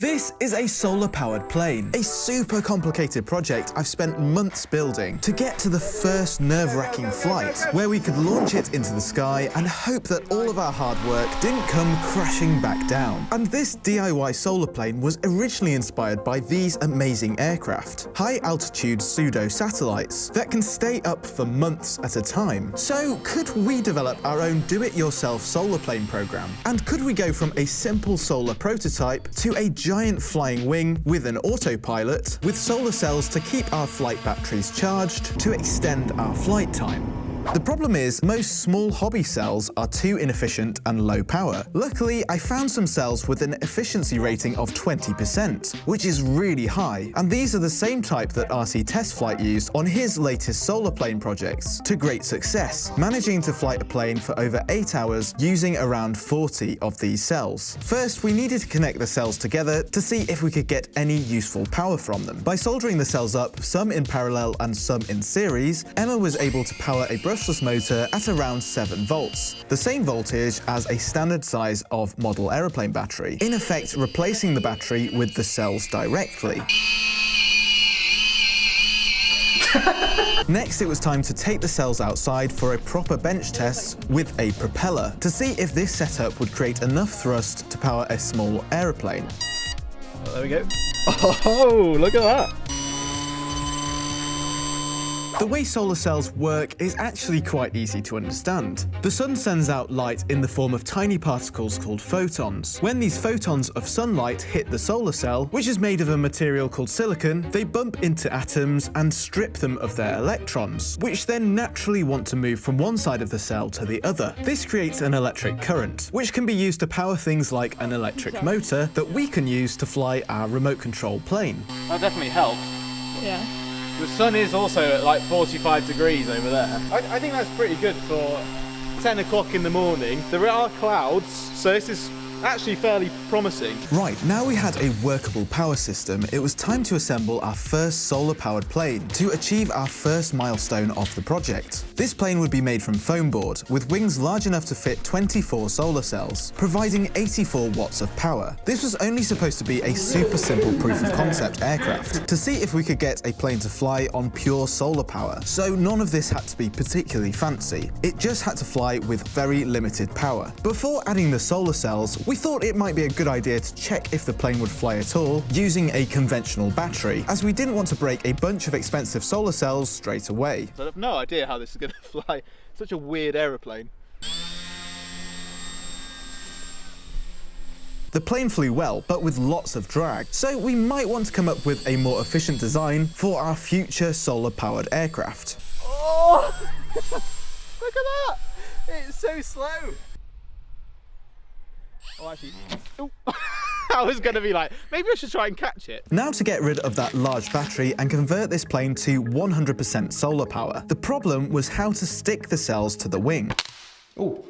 This is a solar-powered plane, a super complicated project I've spent months building to get to the first nerve-wracking flight, where we could launch it into the sky and hope that all of our hard work didn't come crashing back down. And this DIY solar plane was originally inspired by these amazing aircraft, high-altitude pseudo-satellites that can stay up for months at a time. So could we develop our own do-it-yourself solar plane program? And could we go from a simple solar prototype to a giant flying wing with an autopilot, with solar cells to keep our flight batteries charged to extend our flight time? The problem is, most small hobby cells are too inefficient and low power. Luckily, I found some cells with an efficiency rating of 20%, which is really high, and these are the same type that RC Test Flight used on his latest solar plane projects, to great success, managing to fly a plane for over 8 hours using around 40 of these cells. First, we needed to connect the cells together to see if we could get any useful power from them. By soldering the cells up, some in parallel and some in series, Emma was able to power a brushless motor at around 7 volts, the same voltage as a standard size of model aeroplane battery, in effect replacing the battery with the cells directly. Next, it was time to take the cells outside for a proper bench test with a propeller to see if this setup would create enough thrust to power a small aeroplane. Well, there we go. Oh, look at that! The way solar cells work is actually quite easy to understand. The sun sends out light in the form of tiny particles called photons. When these photons of sunlight hit the solar cell, which is made of a material called silicon, they bump into atoms and strip them of their electrons, which then naturally want to move from one side of the cell to the other. This creates an electric current, which can be used to power things like an electric motor that we can use to fly our remote control plane. That definitely helps. Yeah. The sun is also at like 45 degrees over there. I think that's pretty good for 10 o'clock in the morning. There are clouds, so this is actually fairly promising. Right, now we had a workable power system, it was time to assemble our first solar-powered plane to achieve our first milestone of the project. This plane would be made from foam board, with wings large enough to fit 24 solar cells, providing 84 watts of power. This was only supposed to be a super simple proof of concept aircraft, to see if we could get a plane to fly on pure solar power, so none of this had to be particularly fancy. It just had to fly with very limited power. Before adding the solar cells, we thought it might be a good idea to check if the plane would fly at all using a conventional battery, as we didn't want to break a bunch of expensive solar cells straight away. So I have no idea how this is going to fly. Such a weird aeroplane. The plane flew well, but with lots of drag, so we might want to come up with a more efficient design for our future solar-powered aircraft. Oh! Look at that! It's so slow. Oh, actually, oh. I was going to be like, maybe I should try and catch it. Now to get rid of that large battery and convert this plane to 100% solar power. The problem was how to stick the cells to the wing. Oh,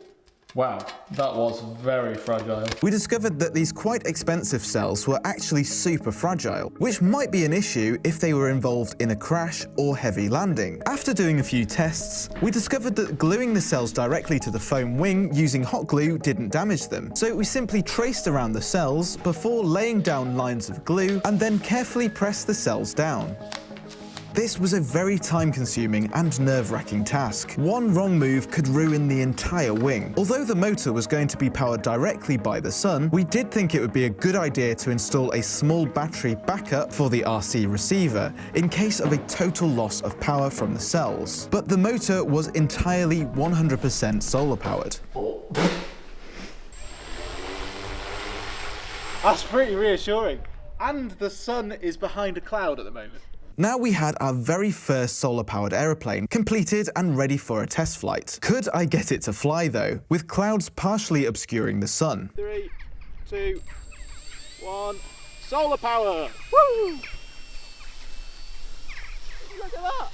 wow, that was very fragile. We discovered that these quite expensive cells were actually super fragile, which might be an issue if they were involved in a crash or heavy landing. After doing a few tests, we discovered that gluing the cells directly to the foam wing using hot glue didn't damage them. So we simply traced around the cells before laying down lines of glue and then carefully pressed the cells down. This was a very time-consuming and nerve-wracking task. One wrong move could ruin the entire wing. Although the motor was going to be powered directly by the sun, we did think it would be a good idea to install a small battery backup for the RC receiver, in case of a total loss of power from the cells. But the motor was entirely 100% solar-powered. That's pretty reassuring. And the sun is behind a cloud at the moment. Now we had our very first solar-powered aeroplane completed and ready for a test flight. Could I get it to fly though, with clouds partially obscuring the sun? 3, 2, 1, solar power! Woo! Look at that!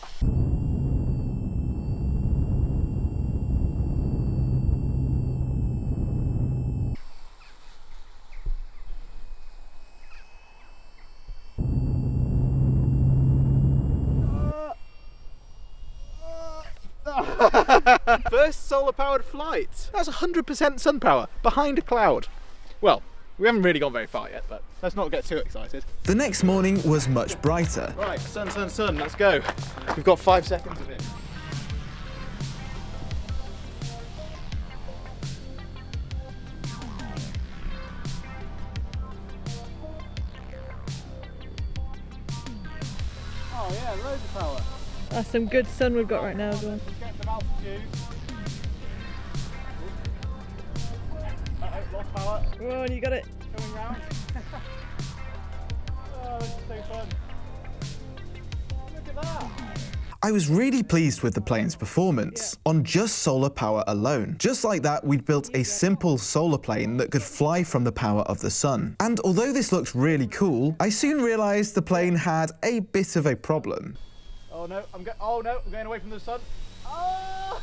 First solar-powered flight. That's 100% sun power behind a cloud. Well, We haven't really gone very far yet, but let's not get too excited. The next morning was much brighter. Right, sun, sun, sun, let's go. We've got 5 seconds of it. Oh yeah, loads of power. That's some good sun we've got right now as well. Let's get some altitude. Uh-oh, lost power. Whoa, and you got it. Coming round. Oh, this is so fun. Look at that. I was really pleased with the plane's performance on just solar power alone. Just like that, we'd built a simple solar plane that could fly from the power of the sun. And although this looked really cool, I soon realized the plane had a bit of a problem. Oh no, I'm going away from the sun. Oh,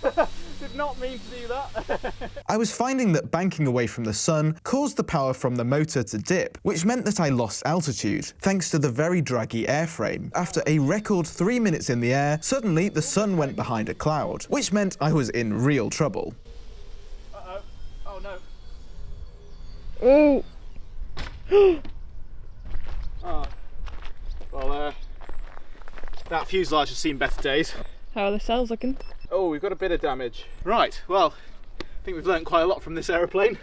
did not mean to do that. I was finding that banking away from the sun caused the power from the motor to dip, which meant that I lost altitude, thanks to the very draggy airframe. After a record 3 minutes in the air, suddenly the sun went behind a cloud, which meant I was in real trouble. Uh-oh. Oh no. Oh. Oh. Well, that fuselage has seen better days. How are the cells looking? Oh, we've got a bit of damage. Right, well, I think we've learned quite a lot from this aeroplane.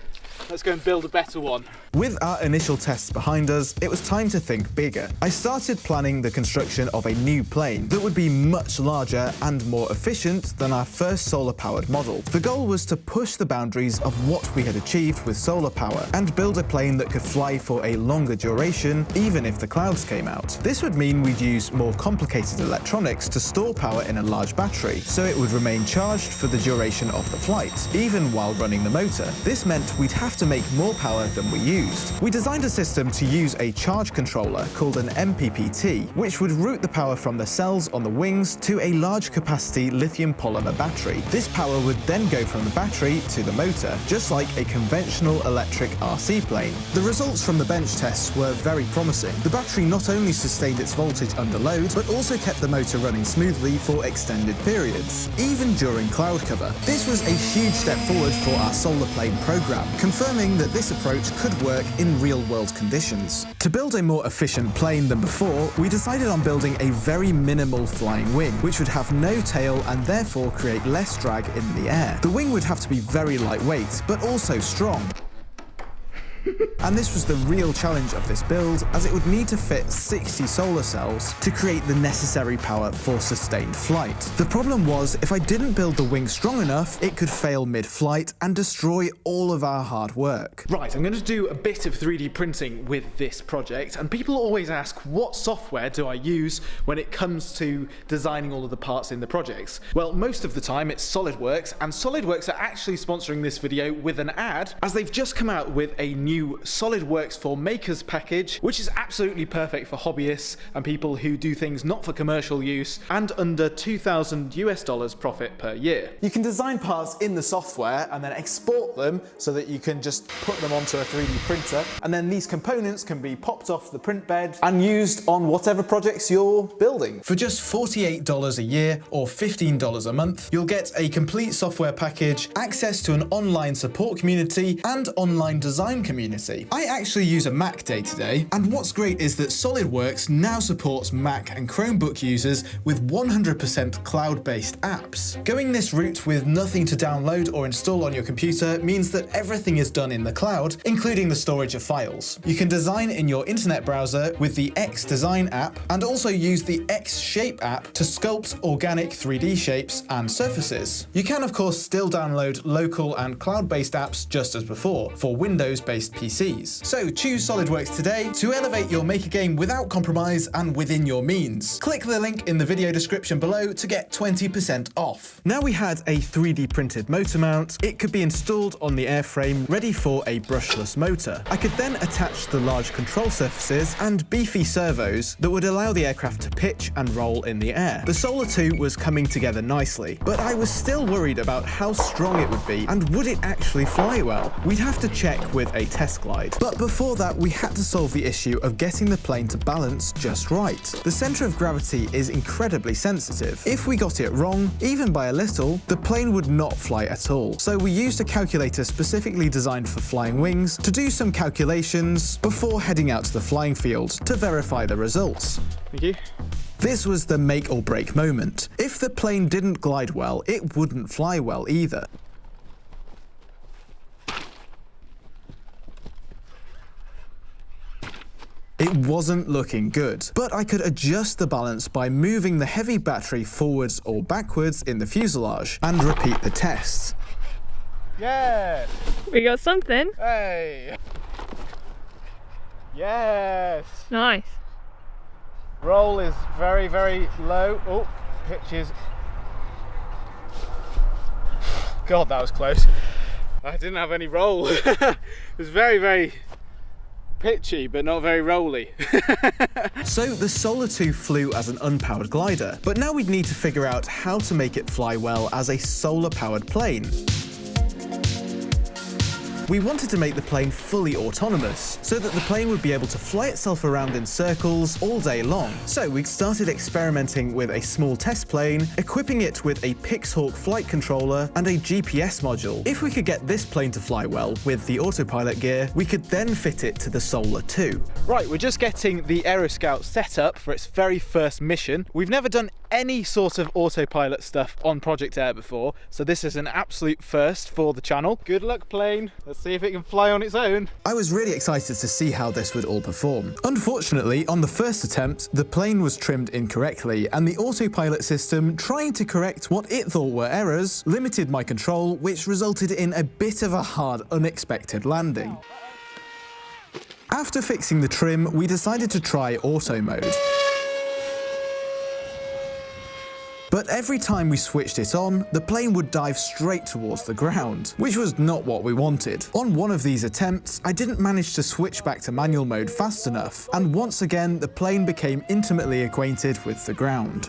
Let's go and build a better one. With our initial tests behind us, it was time to think bigger. I started planning the construction of a new plane that would be much larger and more efficient than our first solar-powered model. The goal was to push the boundaries of what we had achieved with solar power and build a plane that could fly for a longer duration, even if the clouds came out. This would mean we'd use more complicated electronics to store power in a large battery, so it would remain charged for the duration of the flight, even while running the motor. This meant we'd have to make more power than we used. We designed a system to use a charge controller called an MPPT, which would route the power from the cells on the wings to a large capacity lithium polymer battery. This power would then go from the battery to the motor, just like a conventional electric RC plane. The results from the bench tests were very promising. The battery not only sustained its voltage under load, but also kept the motor running smoothly for extended periods, even during cloud cover. This was a huge step forward for our solar plane program, confirming that this approach could work in real-world conditions. To build a more efficient plane than before, we decided on building a very minimal flying wing, which would have no tail and therefore create less drag in the air. The wing would have to be very lightweight, but also strong. And this was the real challenge of this build, as it would need to fit 60 solar cells to create the necessary power for sustained flight. The problem was, if I didn't build the wing strong enough, it could fail mid-flight and destroy all of our hard work. Right, I'm going to do a bit of 3D printing with this project, and people always ask, what software do I use when it comes to designing all of the parts in the projects? Well, most of the time it's SolidWorks, and SolidWorks are actually sponsoring this video with an ad, as they've just come out with a new SolidWorks for Makers package, which is absolutely perfect for hobbyists and people who do things not for commercial use, and under $2,000 profit per year. You can design parts in the software and then export them so that you can just put them onto a 3D printer, and then these components can be popped off the print bed and used on whatever projects you're building. For just $48 a year or $15 a month, you'll get a complete software package, access to an online support community, and online design community. I actually use a Mac day to day, and what's great is that SolidWorks now supports Mac and Chromebook users with 100% cloud-based apps. Going this route with nothing to download or install on your computer means that everything is done in the cloud, including the storage of files. You can design in your internet browser with the X-Design app, and also use the X-Shape app to sculpt organic 3D shapes and surfaces. You can of course still download local and cloud-based apps just as before, for Windows-based PCs. So choose SolidWorks today to elevate your maker game without compromise and within your means. Click the link in the video description below to get 20% off. Now we had a 3D printed motor mount, it could be installed on the airframe ready for a brushless motor. I could then attach the large control surfaces and beefy servos that would allow the aircraft to pitch and roll in the air. The Solar 2 was coming together nicely, but I was still worried about how strong it would be and would it actually fly well. We'd have to check with a test glide. But before that, we had to solve the issue of getting the plane to balance just right. The center of gravity is incredibly sensitive. If we got it wrong, even by a little, the plane would not fly at all. So we used a calculator specifically designed for flying wings to do some calculations before heading out to the flying field to verify the results. Thank you. This was the make or break moment. If the plane didn't glide well, it wouldn't fly well either. It wasn't looking good, but I could adjust the balance by moving the heavy battery forwards or backwards in the fuselage and repeat the test. Yes! We got something. Hey! Yes! Nice. Roll is very, very low. Oh, pitch is... God, that was close. I didn't have any roll. It was very, very pitchy, but not very rolly. So the Solar 2 flew as an unpowered glider, but now we'd need to figure out how to make it fly well as a solar-powered plane. We wanted to make the plane fully autonomous, so that the plane would be able to fly itself around in circles all day long. So we started experimenting with a small test plane, equipping it with a Pixhawk flight controller and a GPS module. If we could get this plane to fly well with the autopilot gear, we could then fit it to the Solar 2. Right, we're just getting the Aeroscout set up for its very first mission. We've never done any sort of autopilot stuff on ProjectAir before, so this is an absolute first for the channel. Good luck, plane. Let's see if it can fly on its own. I was really excited to see how this would all perform. Unfortunately, on the first attempt, the plane was trimmed incorrectly, and the autopilot system, trying to correct what it thought were errors, limited my control, which resulted in a bit of a hard, unexpected landing. After fixing the trim, we decided to try auto mode. But every time we switched it on, the plane would dive straight towards the ground, which was not what we wanted. On one of these attempts, I didn't manage to switch back to manual mode fast enough, and once again, the plane became intimately acquainted with the ground.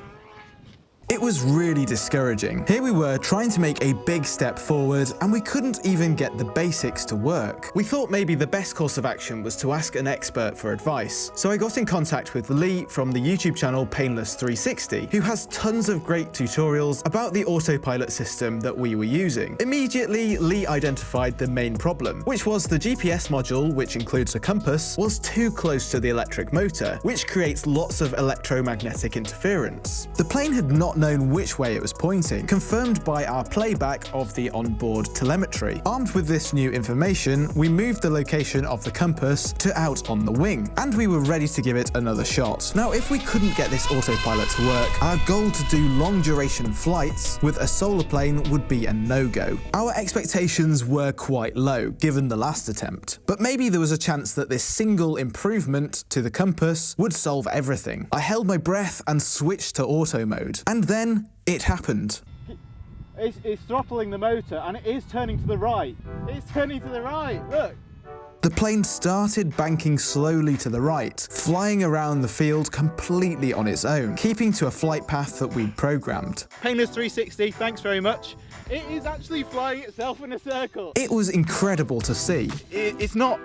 It was really discouraging. Here we were trying to make a big step forward, and we couldn't even get the basics to work. We thought maybe the best course of action was to ask an expert for advice. So I got in contact with Lee from the YouTube channel Painless 360, who has tons of great tutorials about the autopilot system that we were using. Immediately, Lee identified the main problem, which was the GPS module, which includes a compass, was too close to the electric motor, which creates lots of electromagnetic interference. The plane had not known which way it was pointing, confirmed by our playback of the onboard telemetry. Armed with this new information, we moved the location of the compass to out on the wing, and we were ready to give it another shot. Now, if we couldn't get this autopilot to work, our goal to do long duration flights with a solar plane would be a no-go. Our expectations were quite low, given the last attempt, but maybe there was a chance that this single improvement to the compass would solve everything. I held my breath and switched to auto mode, and then it happened. It's throttling the motor, and it is turning to the right. It's turning to the right, look. The plane started banking slowly to the right, flying around the field completely on its own, keeping to a flight path that we'd programmed. Painless 360, thanks very much. It is actually flying itself in a circle. It was incredible to see. It's not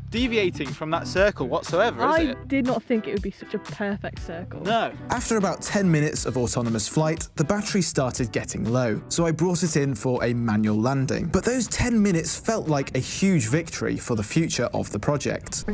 deviating from that circle whatsoever, is it? I did not think it would be such a perfect circle. No. After about 10 minutes of autonomous flight, the battery started getting low, so I brought it in for a manual landing. But those 10 minutes felt like a huge victory for the future of the project.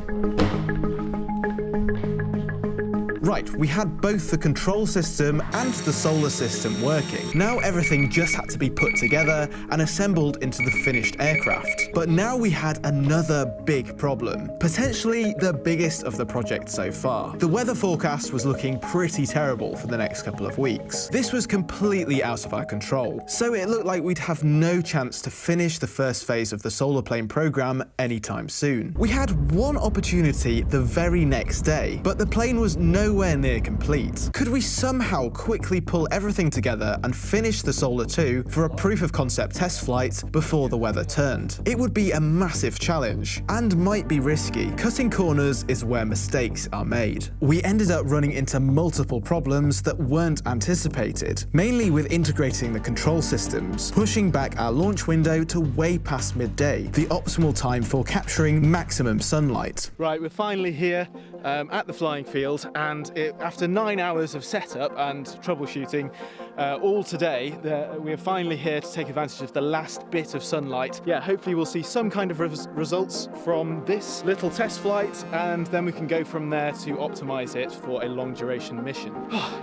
Right, we had both the control system and the solar system working. Now everything just had to be put together and assembled into the finished aircraft. But now we had another big problem, potentially the biggest of the project so far. The weather forecast was looking pretty terrible for the next couple of weeks. This was completely out of our control, so it looked like we'd have no chance to finish the first phase of the solar plane program anytime soon. We had one opportunity the very next day, but the plane was no nowhere near complete. Could we somehow quickly pull everything together and finish the Solar 2 for a proof of concept test flight before the weather turned? It would be a massive challenge and might be risky. Cutting corners is where mistakes are made. We ended up running into multiple problems that weren't anticipated, mainly with integrating the control systems, pushing back our launch window to way past midday, the optimal time for capturing maximum sunlight. Right, we're finally here at the flying field, and after 9 hours of setup and troubleshooting all today, we are finally here to take advantage of the last bit of sunlight. Yeah, hopefully we'll see some kind of results from this little test flight, and then we can go from there to optimize it for a long duration mission.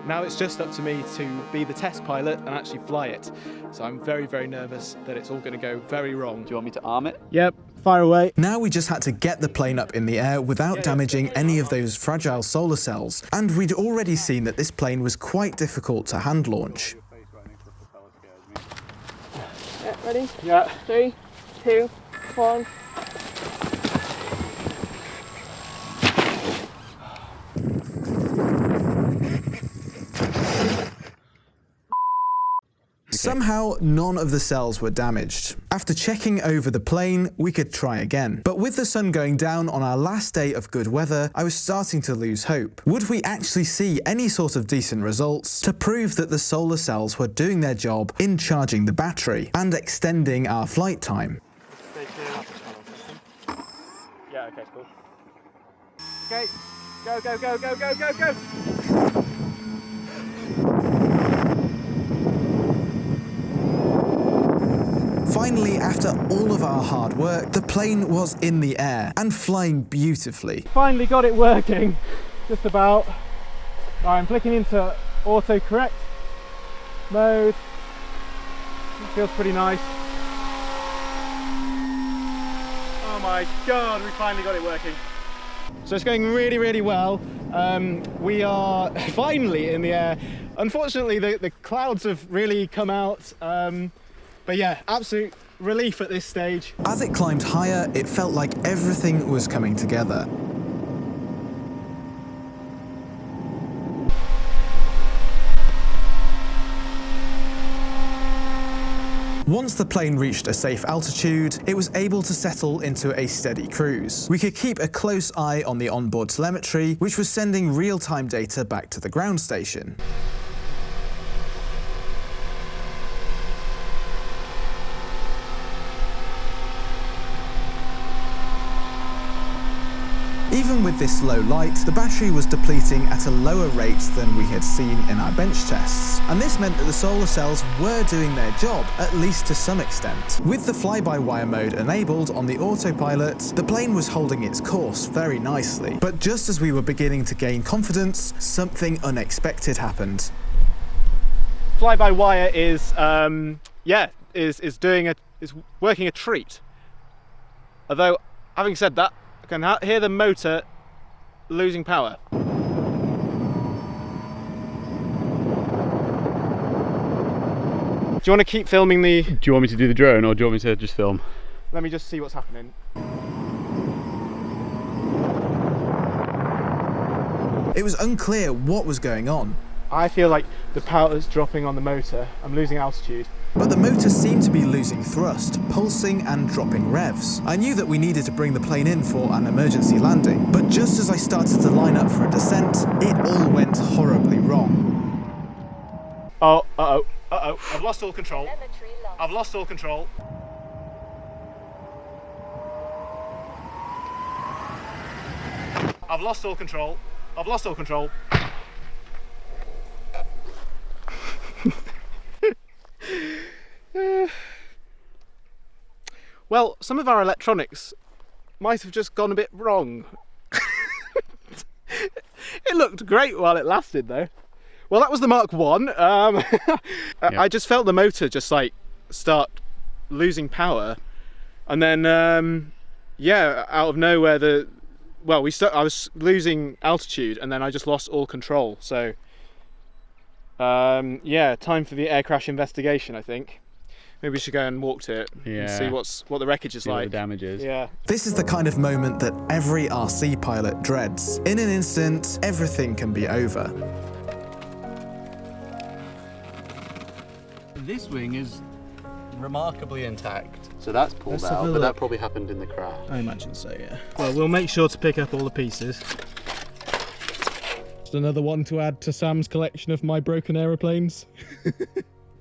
Now it's just up to me to be the test pilot and actually fly it. So I'm very, very nervous that it's all going to go very wrong. Do you want me to arm it? Yep, fire away. Now we just had to get the plane up in the air without damaging any of those fragile solar cells, and we'd already seen that this plane was quite difficult to hand launch. Yeah, ready? Yeah. 3, 2, 1. Somehow, none of the cells were damaged. After checking over the plane, we could try again. But with the sun going down on our last day of good weather, I was starting to lose hope. Would we actually see any sort of decent results to prove that the solar cells were doing their job in charging the battery and extending our flight time? Yeah, okay, cool. Okay, go, go, go, go, go, go, go! Finally, after all of our hard work, the plane was in the air and flying beautifully. Finally got it working, just about. I'm flicking into autocorrect mode. It feels pretty nice. Oh my god, we finally got it working. So it's going really, really well. We are finally in the air. Unfortunately, the clouds have really come out. But yeah, absolute relief at this stage. As it climbed higher, it felt like everything was coming together. Once the plane reached a safe altitude, it was able to settle into a steady cruise. We could keep a close eye on the onboard telemetry, which was sending real-time data back to the ground station. Even with this low light, the battery was depleting at a lower rate than we had seen in our bench tests, and this meant that the solar cells were doing their job, at least to some extent. With the fly-by-wire mode enabled on the autopilot, the plane was holding its course very nicely. But just as we were beginning to gain confidence, something unexpected happened. Fly-by-wire is working a treat. Although, having said that, I can hear the motor losing power. Do you want to keep filming the... Do you want me to do the drone, or do you want me to just film? Let me just see what's happening. It was unclear what was going on. I feel like the power is dropping on the motor. I'm losing altitude. But the motor seemed to be losing thrust, pulsing and dropping revs. I knew that we needed to bring the plane in for an emergency landing, but just as I started to line up for a descent, it all went horribly wrong. Oh, uh-oh, uh-oh, I've lost all control. I've lost all control. I've lost all control. I've lost all control. Well, some of our electronics might have just gone a bit wrong. It looked great while it lasted though. Well, that was the Mark 1. I just felt the motor just like start losing power, and then yeah, out of nowhere I was losing altitude, and then I just lost all control. So yeah, time for the air crash investigation, I think. Maybe we should go and walk to it and see what the wreckage is See what like. the damage is. Yeah. This is the kind of moment that every RC pilot dreads. In an instant, everything can be over. This wing is remarkably intact. So that's pulled have a out, look. but that probably happened in the crash. I imagine so, yeah. Well, we'll make sure to pick up all the pieces. Just another one to add to Sam's collection of my broken aeroplanes.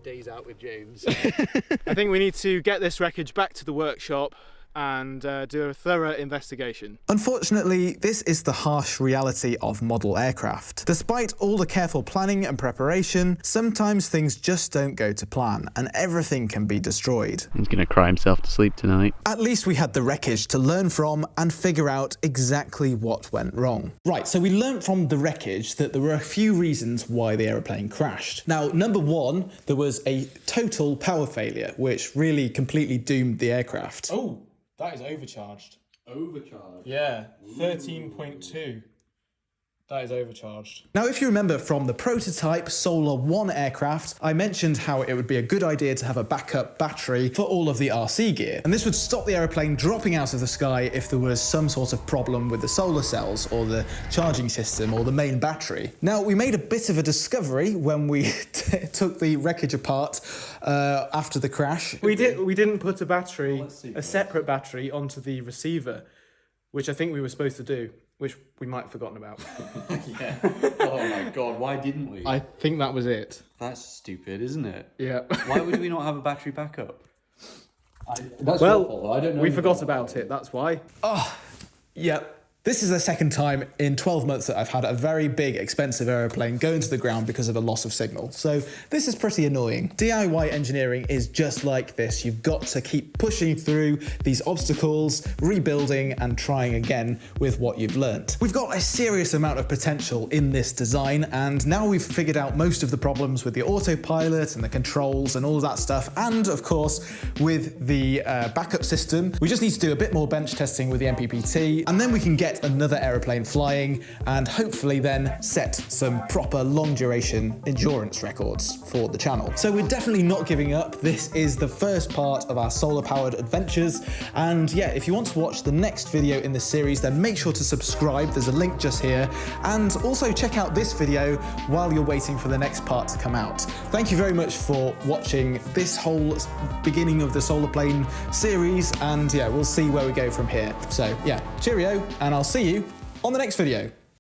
Days out with James. I think we need to get this wreckage back to the workshop and do a thorough investigation. Unfortunately, this is the harsh reality of model aircraft. Despite all the careful planning and preparation, sometimes things just don't go to plan and everything can be destroyed. He's gonna cry himself to sleep tonight. At least we had the wreckage to learn from and figure out exactly what went wrong. Right, so we learnt from the wreckage that there were a few reasons why the aeroplane crashed. Now, number one, there was a total power failure, which really completely doomed the aircraft. Oh, that is overcharged. Overcharged? Yeah, 13.2. That is overcharged. Now, if you remember from the prototype Solar 1 aircraft, I mentioned how it would be a good idea to have a backup battery for all of the RC gear. And this would stop the aeroplane dropping out of the sky if there was some sort of problem with the solar cells or the charging system or the main battery. Now, we made a bit of a discovery when we took the wreckage apart after the crash. We didn't put a separate battery onto the receiver, which I think we were supposed to do, which we might have forgotten about. Yeah. Oh my god, why didn't we? I think that was it. That's stupid, isn't it? Yeah. Why would we not have a battery backup? That's your fault. I don't know. We forgot about it, that's why. Yep. This is the second time in 12 months that I've had a very big, expensive aeroplane go into the ground because of a loss of signal. So this is pretty annoying. DIY engineering is just like this. You've got to keep pushing through these obstacles, rebuilding and trying again with what you've learnt. We've got a serious amount of potential in this design, and now we've figured out most of the problems with the autopilot and the controls and all of that stuff. And of course, with the backup system, we just need to do a bit more bench testing with the MPPT, and then we can get another aeroplane flying and hopefully then set some proper long duration endurance records for the channel. So we're definitely not giving up. This is the first part of our solar powered adventures, and yeah, if you want to watch the next video in this series, then make sure to subscribe. There's a link just here, and also check out this video while you're waiting for the next part to come out. Thank you very much for watching this whole beginning of the solar plane series, and yeah, we'll see where we go from here. So yeah, cheerio, and I'll see you on the next video.